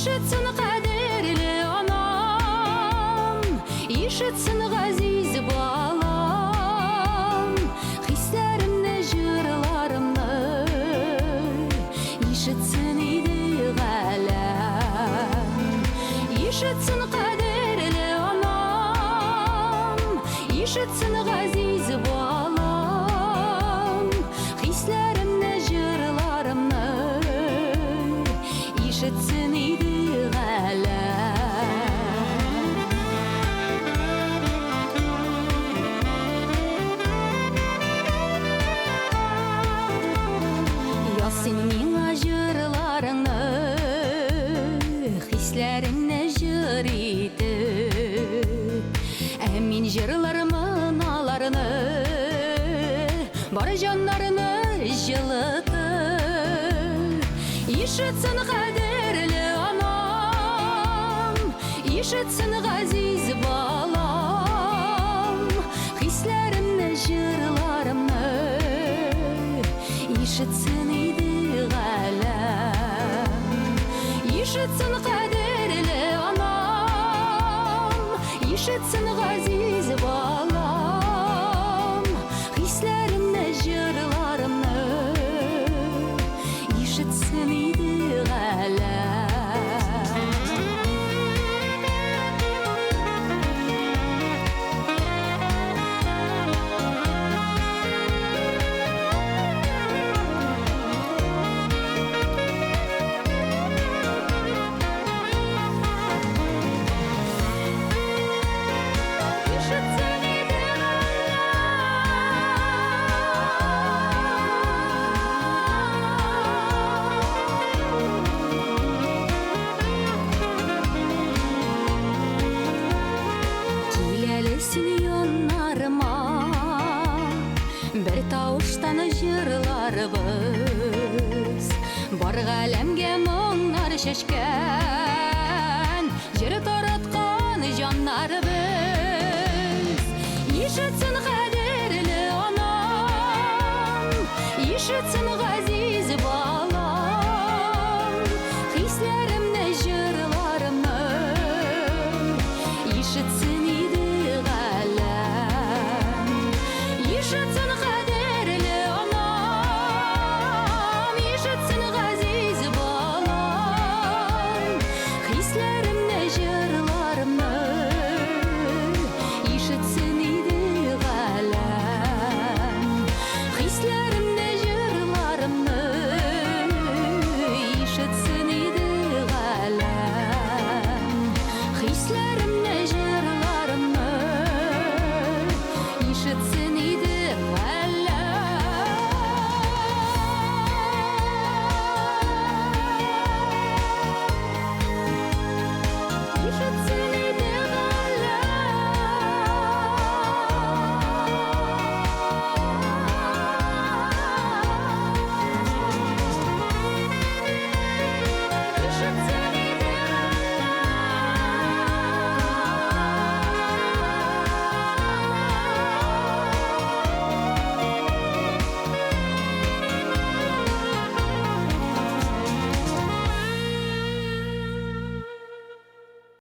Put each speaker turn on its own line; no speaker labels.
ишетсін қадірлі анам, ишетсін ғазиз балам, хисләремне, жырларымны ишетсін иде ғалам. Ишетсін қадірлі анам, ишетсін ғазиз балам, хисләремне, жырларымны ишетсін иде ғалам. Ясин миңа жырларыңны, хисләремне жыр итеп, мин жырларымын аларны, бар жаннарны жылытып. Ишетсін қадірлі анам, ишетсін ғазиз балам, хисләремне, жырларымны ишетсін иде ғалам. Ишетсін қадірлі анам, ишетсін ғазиз балам, хисләремне, жырларымны ишетсін иде ғалам. Бір тауыштан жырларыбыз, бар ғаләмге мұңнар шешкен, жыр таратқан жаннарыбыз. Ишетсін қадірлі анам, ишетсін